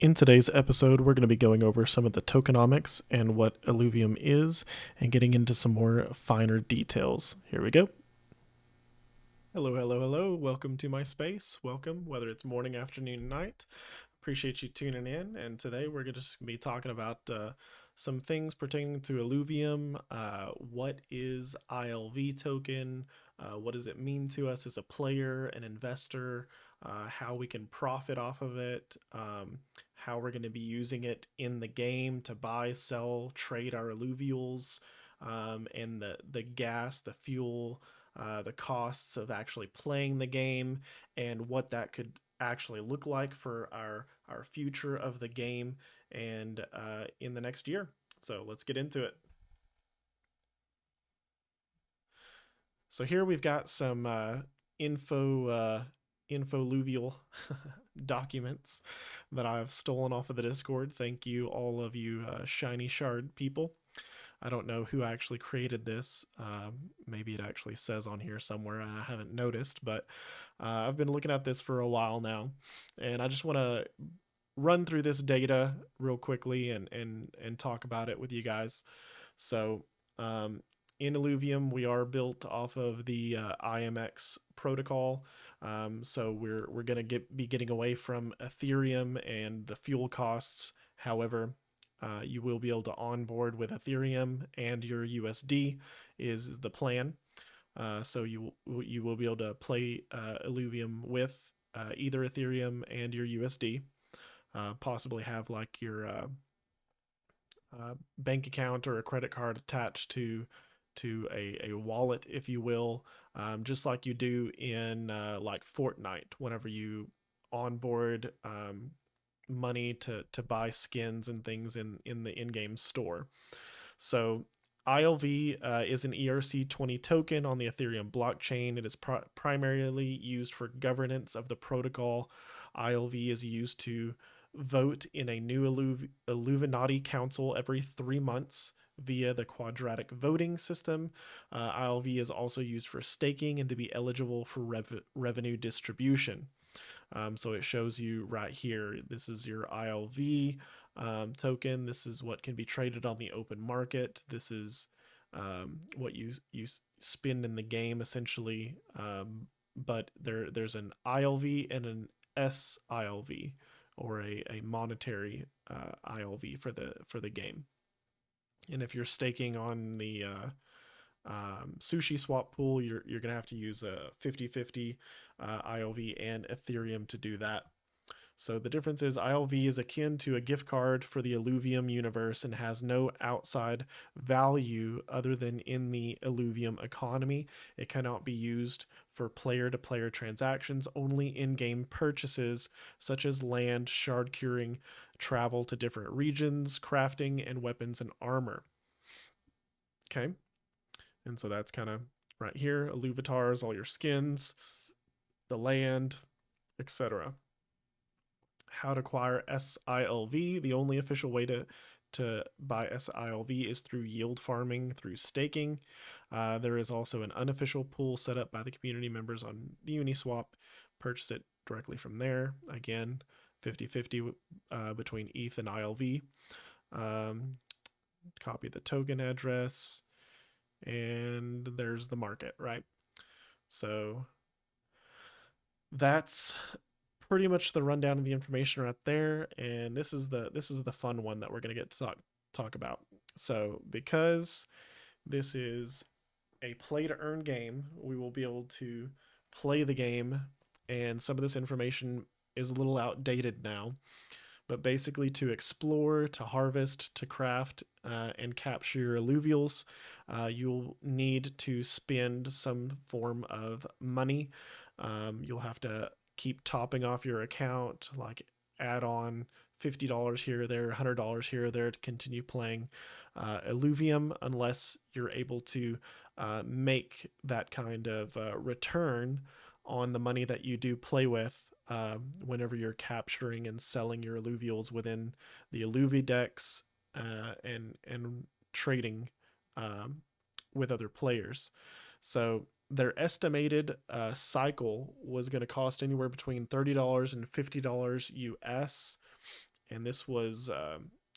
In today's episode, we're going to be going over some of the tokenomics and what Illuvium is, and getting into some more finer details. Here we go. Hello, hello, hello. Welcome to my space. Welcome, whether it's morning, afternoon, night. Appreciate you tuning in. And today we're going to just be talking about some things pertaining to Illuvium. What is ILV token? What does it mean to us as a player, an investor? How we can profit off of it, how we're going to be using it in the game to buy, sell, trade our alluvials, and the gas, the fuel, the costs of actually playing the game, and what that could actually look like for our future of the game and in the next year. So let's get into it. So here we've got some infoluvial documents that I've stolen off of the Discord. Thank you, all of you shiny shard people. I don't know who actually created this. Maybe it actually says on here somewhere and I haven't noticed, but I've been looking at this for a while now, and I just want to run through this data real quickly and talk about it with you guys. So in Illuvium, we are built off of the IMX protocol. So we're going to be getting away from Ethereum and the fuel costs. However, you will be able to onboard with Ethereum and your USD is the plan. So you will be able to play Illuvium with either Ethereum and your USD. Possibly have like your bank account or a credit card attached to a wallet, if you will, just like you do in like Fortnite. Whenever you onboard money to buy skins and things in the in-game store. So ILV is an ERC20 token on the Ethereum blockchain. It is primarily used for governance of the protocol. ILV is used to vote in a new Illuminati council every 3 months via the quadratic voting system. ILV is also used for staking and to be eligible for revenue distribution. So it shows you right here, this is your ILV token. This is what can be traded on the open market. This is what you spend in the game essentially. But there's an ILV and an SILV, or a monetary ILV for the game. And if you're staking on the sushi swap pool, you're going to have to use a 50/50 ILV and Ethereum to do that. So the difference is ILV is akin to a gift card for the Illuvium universe and has no outside value other than in the Illuvium economy. It cannot be used for player-to-player transactions, only in-game purchases such as land, shard curing, travel to different regions, crafting, and weapons and armor. Okay, and so that's kind of right here. Illuvatars, all your skins, the land, etc. How to acquire SILV. The only official way to buy SILV is through yield farming, through staking. There is also an unofficial pool set up by the community members on the Uniswap. Purchase it directly from there. Again, 50/50 between ETH and ILV. Copy the token address, and there's the market, right? So that's pretty much the rundown of the information right there, and this is the fun one that we're going to get to talk about. So because this is a play to earn game, we will be able to play the game, and some of this information is a little outdated now, but basically to explore, to harvest, to craft, and capture your alluvials, you'll need to spend some form of money. You'll have to keep topping off your account, like add on $50 here or there, $100 here or there to continue playing Illuvium, unless you're able to make that kind of return on the money that you do play with whenever you're capturing and selling your alluvials within the Illuvidex and trading with other players. So their estimated cycle was going to cost anywhere between $30 and $50 US. and this was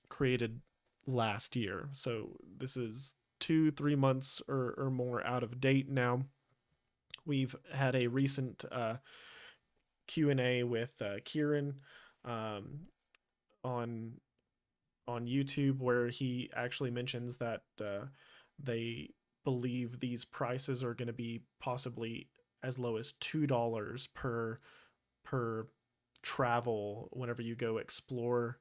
created last year. So this is 2-3 months or more out of date now. We've had a recent Q&A with Kieran um, on YouTube, where he actually mentions that they believe these prices are going to be possibly as low as $2 per travel whenever you go explore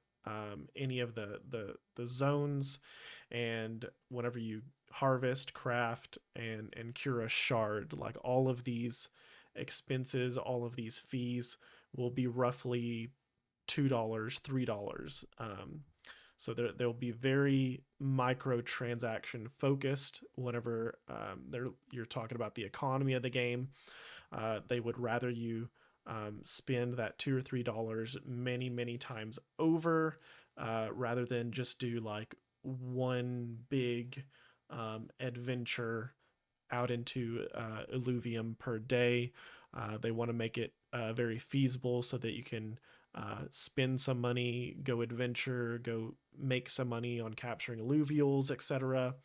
any of the zones, and whenever you harvest, craft, and cure a shard. Like, all of these expenses, all of these fees will be roughly $2, $3. So there'll be very microtransaction focused whenever you're talking about the economy of the game. They would rather you spend that $2 or $3 many times over, rather than just do like one big adventure out into Illuvium per day. They want to make it very feasible so that you can spend some money, go adventure, go make some money on capturing alluvials, etc.,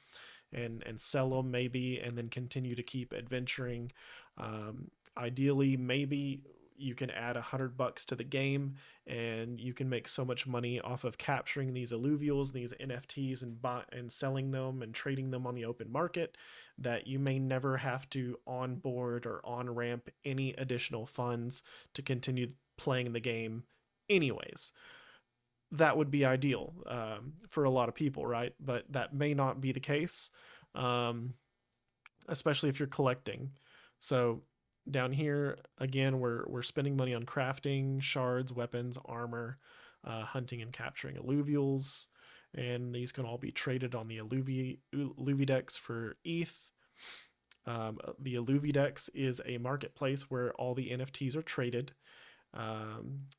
and sell them maybe, and then continue to keep adventuring. Ideally, maybe you can add $100 to the game, and you can make so much money off of capturing these alluvials, these NFTs, and selling them and trading them on the open market, that you may never have to onboard or on ramp any additional funds to continue playing the game anyways. That would be ideal for a lot of people, right? But that may not be the case, um, especially if you're collecting. So down here again, we're spending money on crafting shards, weapons, armor, hunting and capturing alluvials, and these can all be traded on the Illuvidex for ETH. The Illuvidex is a marketplace where all the NFTs are traded.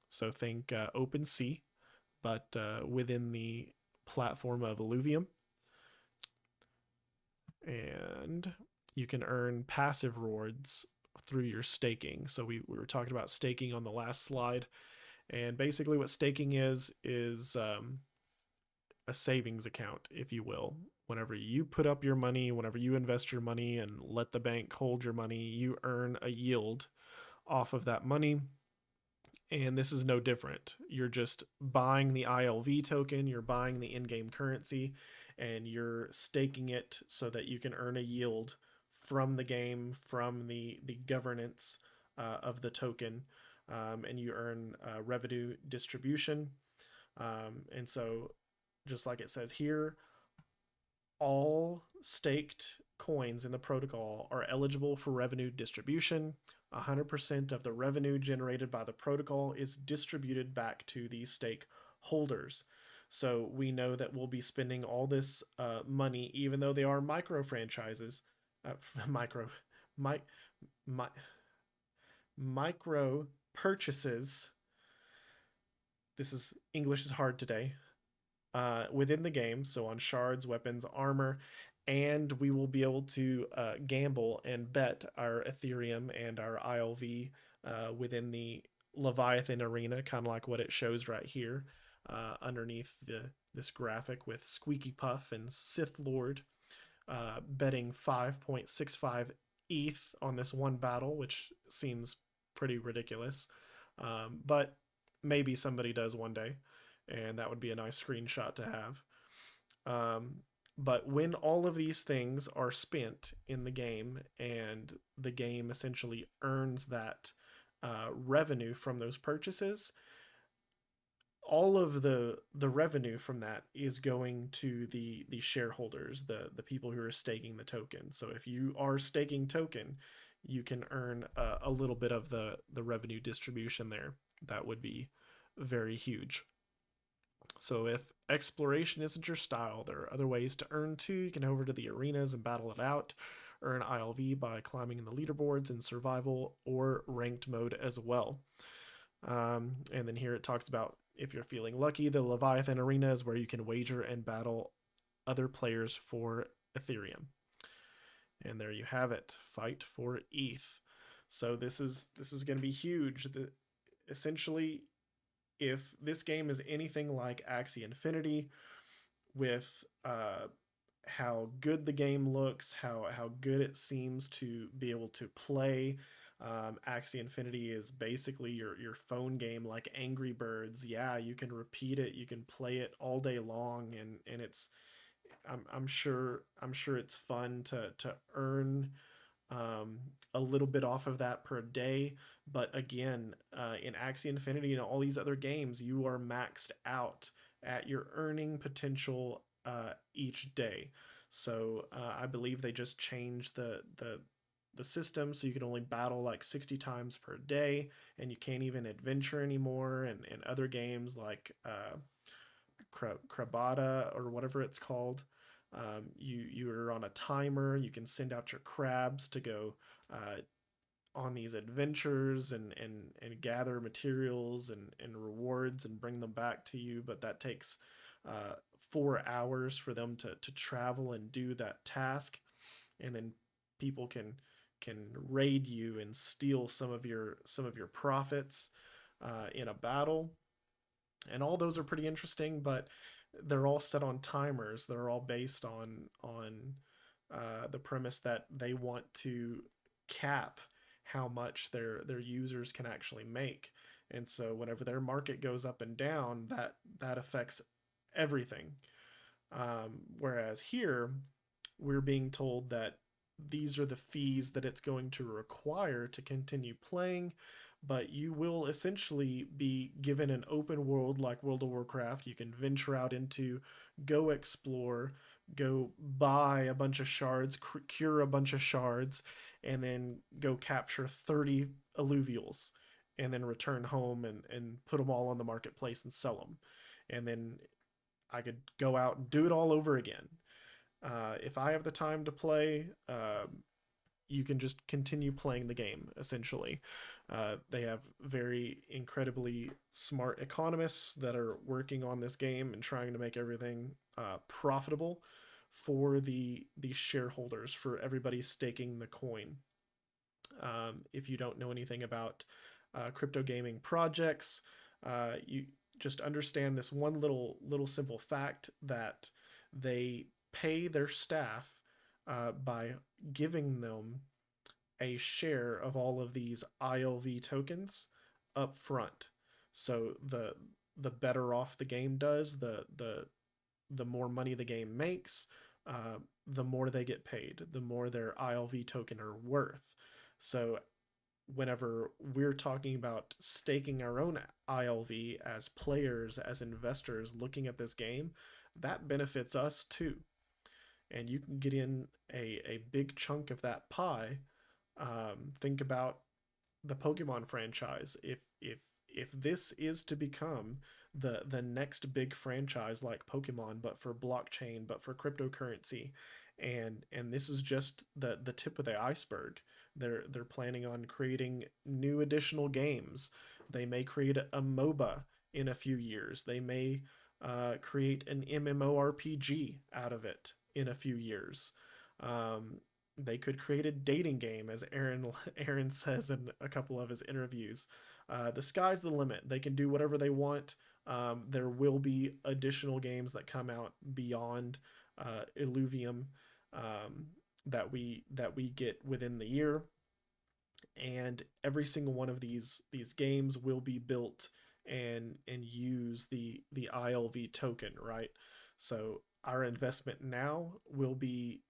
So think OpenSea, but within the platform of Illuvium. And you can earn passive rewards through your staking. So we were talking about staking on the last slide. And basically what staking is a savings account, if you will. Whenever you put up your money, whenever you invest your money and let the bank hold your money, you earn a yield off of that money. And this is no different. You're just buying the ILV token, you're buying the in-game currency, and you're staking it so that you can earn a yield from the game, from the governance of the token, and you earn revenue distribution. And so, just like it says here, all staked coins in the protocol are eligible for revenue distribution. 100% of the revenue generated by the protocol is distributed back to the stakeholders. So we know that we'll be spending all this money, even though they are micro franchises, micro, mi, mi, micro purchases. This is English is hard today. Within the game, so on shards, weapons, armor, and we will be able to gamble and bet our Ethereum and our ILV within the Leviathan arena, kind of like what it shows right here underneath this graphic with Squeaky Puff and Sith Lord betting 5.65 ETH on this one battle, which seems pretty ridiculous. But maybe somebody does one day, and that would be a nice screenshot to have. But when all of these things are spent in the game, and the game essentially earns that revenue from those purchases, all of the revenue from that is going to the shareholders, the people who are staking the token. So if you are staking token, you can earn a little bit of the revenue distribution there. That would be very huge. So if exploration isn't your style, there are other ways to earn too. You can head over to the arenas and battle it out. Earn ILV by climbing in the leaderboards in survival or ranked mode as well. And then here it talks about, if you're feeling lucky, the Leviathan arena is where you can wager and battle other players for Ethereum. And there you have it. Fight for ETH. So this is going to be huge. Essentially, if this game is anything like Axie Infinity, with how good the game looks, how good it seems to be able to play. Axie Infinity is basically your phone game, like Angry Birds. Yeah, you can repeat it, you can play it all day long, and it's I'm sure it's fun to earn um, a little bit off of that per day. But again, in Axie Infinity and all these other games, you are maxed out at your earning potential each day. So I believe they just changed the system so you can only battle like 60 times per day, and you can't even adventure anymore. And other games like Krabata or whatever it's called. You're on a timer. You can send out your crabs to go uh, on these adventures and gather materials and rewards and bring them back to you. But that takes 4 hours for them to travel and do that task, and then people can raid you and steal some of your profits in a battle. And all those are pretty interesting, but they're all set on timers. They're all based on the premise that they want to cap how much their users can actually make. And so whenever their market goes up and down, that affects everything. Whereas here, we're being told that these are the fees that it's going to require to continue playing, but you will essentially be given an open world like World of Warcraft. You can venture out into, go explore, go buy a bunch of shards, cure a bunch of shards, and then go capture 30 alluvials, and then return home and put them all on the marketplace and sell them. And then I could go out and do it all over again. If I have the time to play, you can just continue playing the game, essentially. They have very incredibly smart economists that are working on this game and trying to make everything profitable for the shareholders, for everybody staking the coin. If you don't know anything about crypto gaming projects, you just understand this one little simple fact that they pay their staff by giving them a share of all of these ILV tokens up front. So the better off the game does, the more money the game makes, the more they get paid, the more their ILV token are worth. So whenever we're talking about staking our own ILV as players, as investors looking at this game, that benefits us too. And you can get in a big chunk of that pie. Think about the Pokemon franchise. If this is to become the next big franchise like Pokemon, but for blockchain, but for cryptocurrency, and this is just the tip of the iceberg. They're planning on creating new additional games. They may create a MOBA in a few years. They may create an MMORPG out of it in a few years. They could create a dating game, as Aaron says in a couple of his interviews. The sky's the limit. They can do whatever they want. There will be additional games that come out beyond Illuvium, that we get within the year, and every single one of these games will be built and use the ILV token, right? So our investment now will be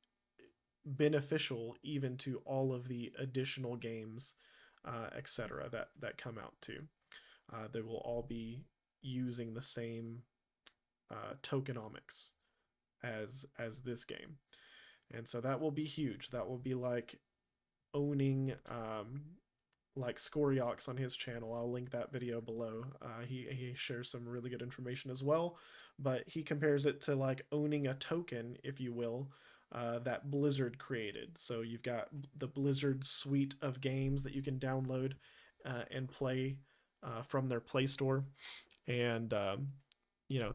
beneficial even to all of the additional games, etc., that come out too. They will all be using the same tokenomics as this game, and so that will be huge. That will be like owning like Scoriox on his channel. I'll link that video below. He shares some really good information as well, but he compares it to like owning a token, if you will, that Blizzard created. So you've got the Blizzard suite of games that you can download and play from their Play Store, and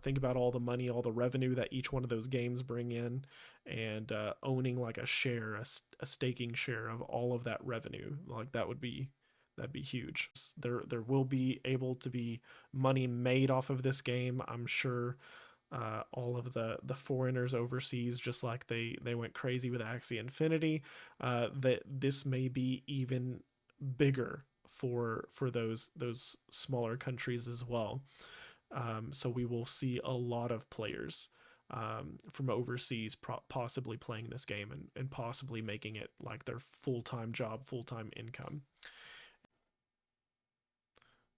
think about all the money, all the revenue that each one of those games bring in, and owning like a share, a staking share of all of that revenue. Like that would be That'd be huge. There will be able to be money made off of this game. I'm sure all of the foreigners overseas, just like they went crazy with Axie Infinity, that this may be even bigger for those smaller countries as well. So we will see a lot of players from overseas possibly playing this game and possibly making it like their full-time job, full-time income.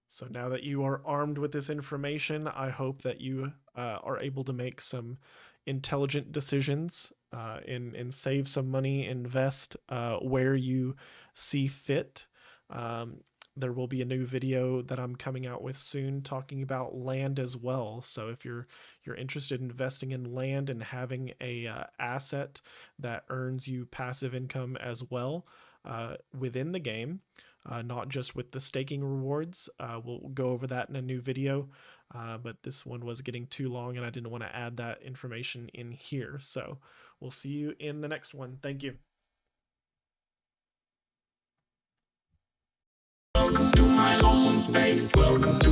So now that you are armed with this information, I hope that you are able to make some intelligent decisions and save some money, invest where you see fit. Um, there will be a new video that I'm coming out with soon talking about land as well. So if you're interested in investing in land and having a asset that earns you passive income as well within the game, not just with the staking rewards. We'll go over that in a new video, but this one was getting too long and I didn't want to add that information in here. So we'll see you in the next one. Thank you. Welcome to my open space. Welcome to